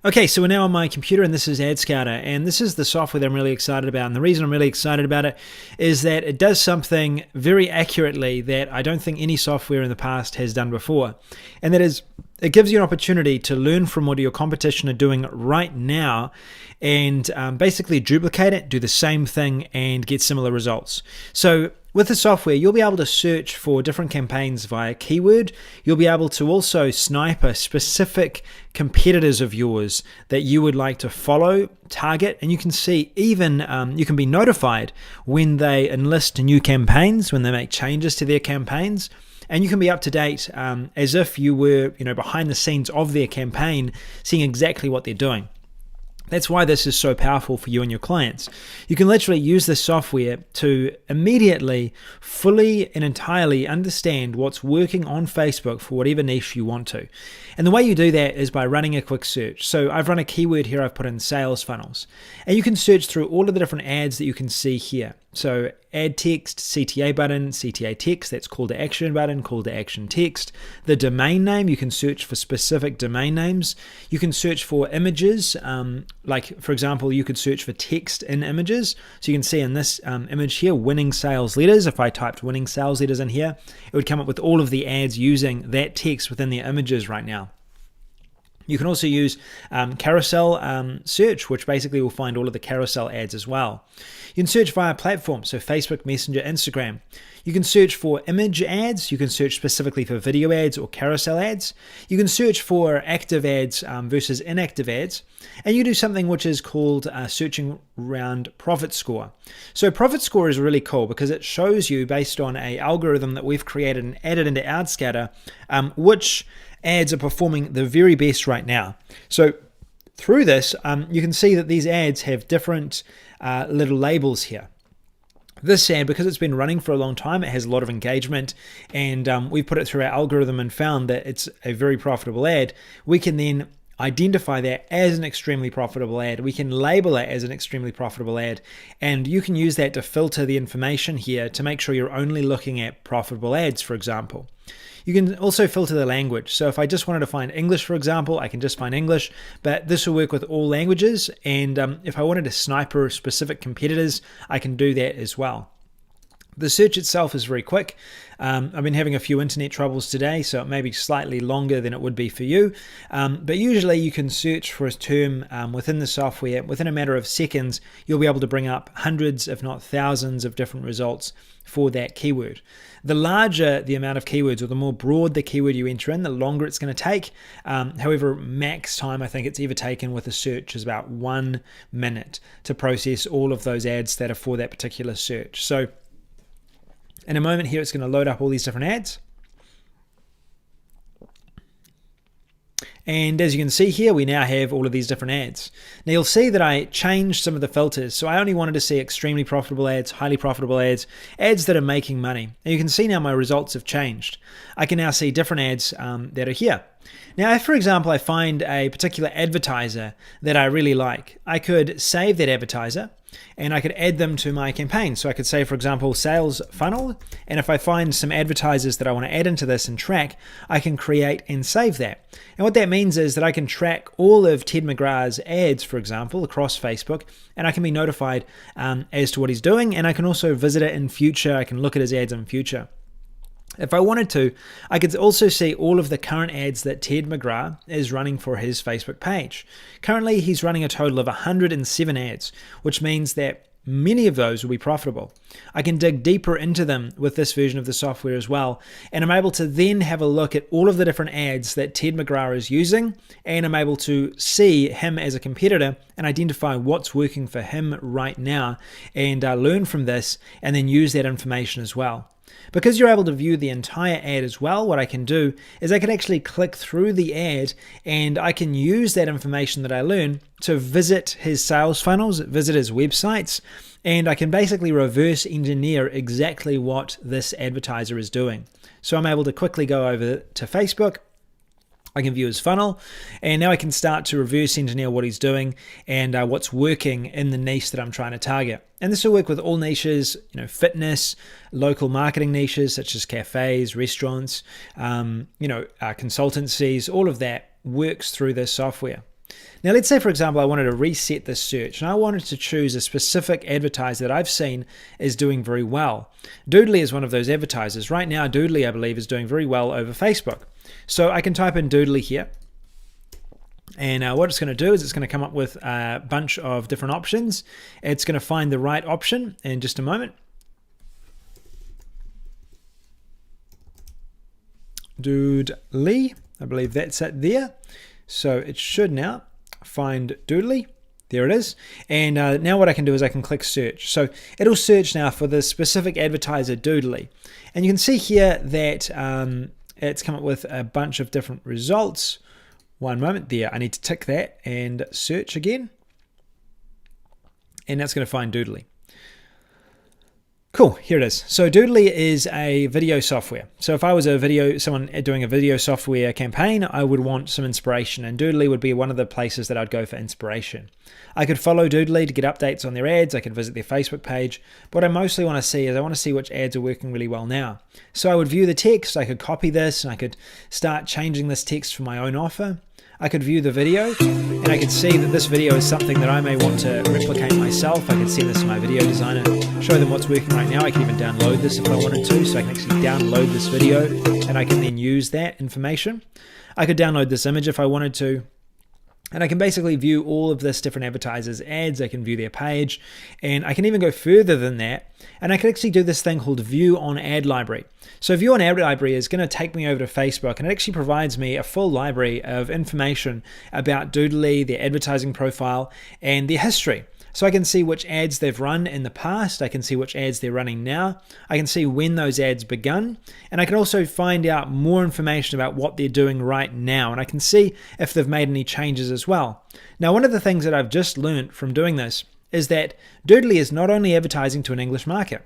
Okay, so we're now on my computer, and this is AdScouter, and this is the software that I'm really excited about. And the reason I'm really excited about it is that it does something very accurately that I don't think any software in the past has done before. And that is, it gives you an opportunity to learn from what your competition are doing right now and basically duplicate it, do the same thing, and get similar results. So with the software, you'll be able to search for different campaigns via keyword. You'll be able to also sniper specific competitors of yours that you would like to follow, target, and you can see even, you can be notified when they enlist new campaigns, when they make changes to their campaigns. And you can be up to date as if you were, behind the scenes of their campaign, seeing exactly what they're doing. That's why this is so powerful for you and your clients. You can literally use this software to immediately, fully and entirely understand what's working on Facebook for whatever niche you want to. And the way you do that is by running a quick search. So I've run a keyword here, I've put in sales funnels. And you can search through all of the different ads that you can see here. So add text, CTA button, CTA text, that's call to action button, call to action text. The domain name, you can search for specific domain names. You can search for images, like for example, you could search for text in images. So you can see in this image here, winning sales letters. If I typed winning sales letters in here, it would come up with all of the ads using that text within their images right now. You can also use carousel search, which basically will find all of the carousel ads as well. You can search via platforms, so Facebook, Messenger, Instagram. You can search for image ads. You can search specifically for video ads or carousel ads. You can search for active ads versus inactive ads. And you do something which is called searching around profit score. So profit score is really cool because it shows you, based on an algorithm that we've created and added into AdScouter, which ads are performing the very best right now. So through this, you can see that these ads have different little labels here. This ad, because it's been running for a long time, it has a lot of engagement, and we've put it through our algorithm and found that it's a very profitable ad. We can then identify that as an extremely profitable ad. We can label it as an extremely profitable ad, and you can use that to filter the information here to make sure you're only looking at profitable ads, for example. You can also filter the language. So if I just wanted to find English, for example, I can just find English, but this will work with all languages. And if I wanted to sniper specific competitors, I can do that as well. The search itself is very quick. I've been having a few internet troubles today, so it may be slightly longer than it would be for you. But usually you can search for a term within the software. Within a matter of seconds, you'll be able to bring up hundreds, if not thousands, of different results for that keyword. The larger the amount of keywords, or the more broad the keyword you enter in, the longer it's going to take. However, max time I think it's ever taken with a search is about 1 minute to process all of those ads that are for that particular search. So in a moment here, it's going to load up all these different ads. And as you can see here, we now have all of these different ads. Now you'll see that I changed some of the filters. So I only wanted to see extremely profitable ads, highly profitable ads, ads that are making money. And you can see now my results have changed. I can now see different ads that are here. Now, if, for example, I find a particular advertiser that I really like, I could save that advertiser and I could add them to my campaign. So I could say, for example, sales funnel. And if I find some advertisers that I want to add into this and track, I can create and save that. And what that means is that I can track all of Ted McGrath's ads, for example, across Facebook, and I can be notified as to what he's doing. And I can also visit it in future. I can look at his ads in future. If I wanted to, I could also see all of the current ads that Ted McGrath is running for his Facebook page. Currently, he's running a total of 107 ads, which means that many of those will be profitable. I can dig deeper into them with this version of the software as well, and I'm able to then have a look at all of the different ads that Ted McGrath is using, and I'm able to see him as a competitor and identify what's working for him right now, and learn from this, and then use that information as well. Because you're able to view the entire ad as well, what I can do is I can actually click through the ad and I can use that information that I learn to visit his sales funnels, visit his websites, and I can basically reverse engineer exactly what this advertiser is doing. So I'm able to quickly go over to Facebook. I can view his funnel, and now I can start to reverse engineer what he's doing and what's working in the niche that I'm trying to target. And this will work with all niches, fitness, local marketing niches such as cafes, restaurants, consultancies. All of that works through this software. Now, let's say, for example, I wanted to reset this search and I wanted to choose a specific advertiser that I've seen is doing very well. Doodly is one of those advertisers. Right now, Doodly, I believe, is doing very well over Facebook. So I can type in Doodly here. And what it's going to do is it's going to come up with a bunch of different options. It's going to find the right option in just a moment. Doodly, I believe that's it there. So it should now find Doodly. There it is. And now what I can do is I can click search. So it'll search now for the specific advertiser Doodly. And you can see here that it's come up with a bunch of different results. One moment there. I need to tick that and search again. And that's going to find Doodly. Cool, here it is. So Doodly is a video software. So if I was someone doing a video software campaign, I would want some inspiration, and Doodly would be one of the places that I'd go for inspiration. I could follow Doodly to get updates on their ads. I could visit their Facebook page. But what I mostly want to see is I want to see which ads are working really well now. So I would view the text. I could copy this and I could start changing this text for my own offer. I could view the video and I could see that this video is something that I may want to replicate myself. I could send this to my video designer, show them what's working right now. I can even download this if I wanted to, so I can actually download this video and I can then use that information. I could download this image if I wanted to. And I can basically view all of this different advertisers' ads. I can view their page, and I can even go further than that. And I can actually do this thing called View on Ad Library. So View on Ad Library is going to take me over to Facebook, and it actually provides me a full library of information about Doodly, their advertising profile, and their history. So I can see which ads they've run in the past. I can see which ads they're running now. I can see when those ads begun. And I can also find out more information about what they're doing right now. And I can see if they've made any changes as well. Now, one of the things that I've just learned from doing this is that Doodly is not only advertising to an English market,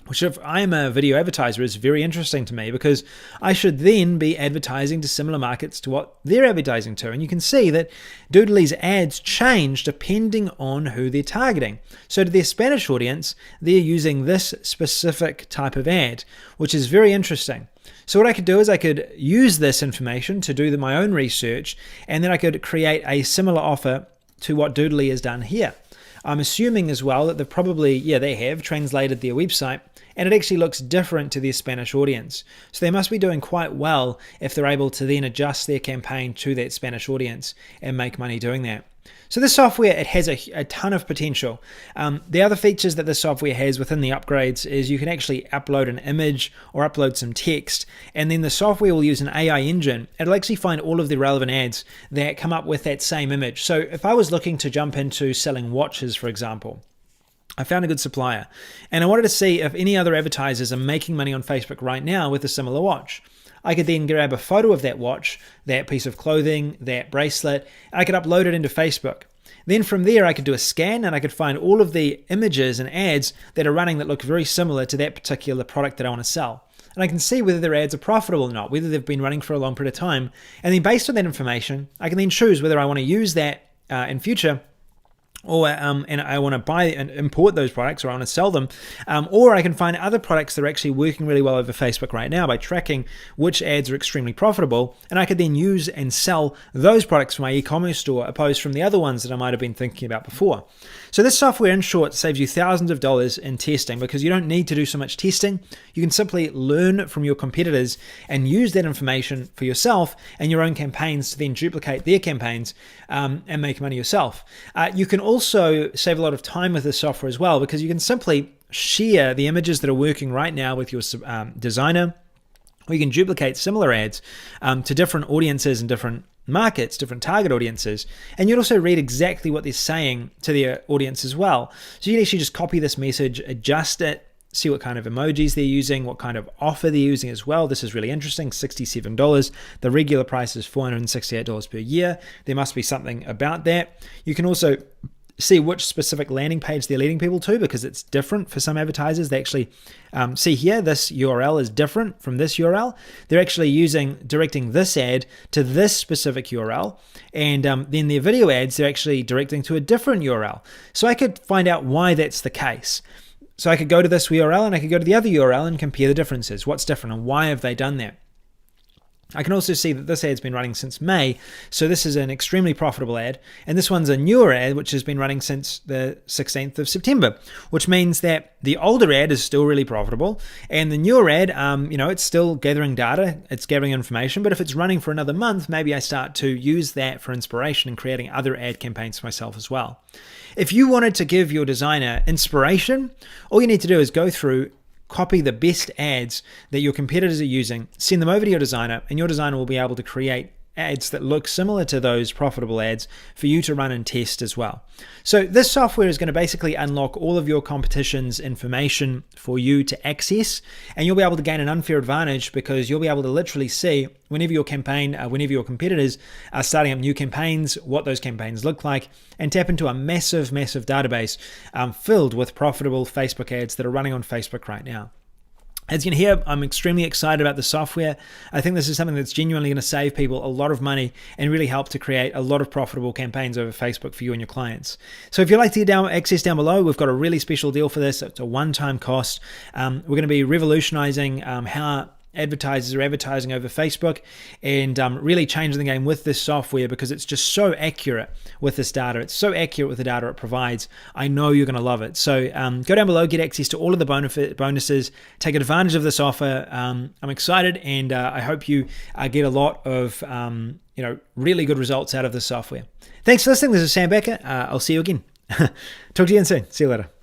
which if I'm a video advertiser is very interesting to me, because I should then be advertising to similar markets to what they're advertising to. And you can see that Doodly's ads change depending on who they're targeting. So to their Spanish audience, they're using this specific type of ad, which is very interesting. So what I could do is I could use this information to do my own research, and then I could create a similar offer to what Doodly has done here. I'm assuming as well that they've probably, they have translated their website, and it actually looks different to their Spanish audience. So they must be doing quite well if they're able to then adjust their campaign to that Spanish audience and make money doing that. So this software, it has a ton of potential. The other features that this software has within the upgrades is you can actually upload an image or upload some text, and then the software will use an AI engine. It'll actually find all of the relevant ads that come up with that same image. So if I was looking to jump into selling watches, for example, I found a good supplier, and I wanted to see if any other advertisers are making money on Facebook right now with a similar watch. I could then grab a photo of that watch, that piece of clothing, that bracelet, and I could upload it into Facebook. Then from there, I could do a scan and I could find all of the images and ads that are running that look very similar to that particular product that I want to sell. And I can see whether their ads are profitable or not, whether they've been running for a long period of time. And then based on that information, I can then choose whether I want to use that in future, or and I want to buy and import those products, or I want to sell them, or I can find other products that are actually working really well over Facebook right now by tracking which ads are extremely profitable, and I could then use and sell those products for my e-commerce store opposed from the other ones that I might have been thinking about before. So this software, in short, saves you thousands of dollars in testing, because you don't need to do so much testing. You can simply learn from your competitors and use that information for yourself and your own campaigns to then duplicate their campaigns and make money yourself. You can also save a lot of time with this software as well, because you can simply share the images that are working right now with your designer, or you can duplicate similar ads to different audiences and different markets, different target audiences, and you'd also read exactly what they're saying to their audience as well. So you can actually just copy this message, adjust it, see what kind of emojis they're using, what kind of offer they're using as well. This is really interesting, $67. The regular price is $468 per year. There must be something about that. You can also see which specific landing page they're leading people to, because it's different for some advertisers. They actually see here, this URL is different from this URL. They're actually directing this ad to this specific URL, and then their video ads, they're actually directing to a different URL. So I could find out why that's the case. So I could go to this URL and I could go to the other URL and compare the differences. What's different and why have they done that? I can also see that this ad's been running since May, so this is an extremely profitable ad, and this one's a newer ad which has been running since the 16th of September, which means that the older ad is still really profitable, and the newer ad, it's still gathering data, it's gathering information, but if it's running for another month, maybe I start to use that for inspiration and creating other ad campaigns for myself as well. If you wanted to give your designer inspiration, all you need to do is go through, copy the best ads that your competitors are using, send them over to your designer, and your designer will be able to create ads that look similar to those profitable ads for you to run and test as well. So this software is going to basically unlock all of your competition's information for you to access, and you'll be able to gain an unfair advantage because you'll be able to literally see whenever your competitors are starting up new campaigns, what those campaigns look like, and tap into a massive database filled with profitable Facebook ads that are running on Facebook right now. As you can hear, I'm extremely excited about the software. I think this is something that's genuinely going to save people a lot of money and really help to create a lot of profitable campaigns over Facebook for you and your clients. So if you'd like to get access down below, we've got a really special deal for this. It's a one-time cost. We're going to be revolutionizing how advertisers are advertising over Facebook and really changing the game with this software because it's just so accurate with this data. It's so accurate with the data it provides. I know you're going to love it. So go down below, get access to all of the bonuses, take advantage of this offer. I'm excited, and I hope you get a lot of really good results out of this software. Thanks for listening. This is Sam Bakker. I'll see you again. Talk to you again soon. See you later.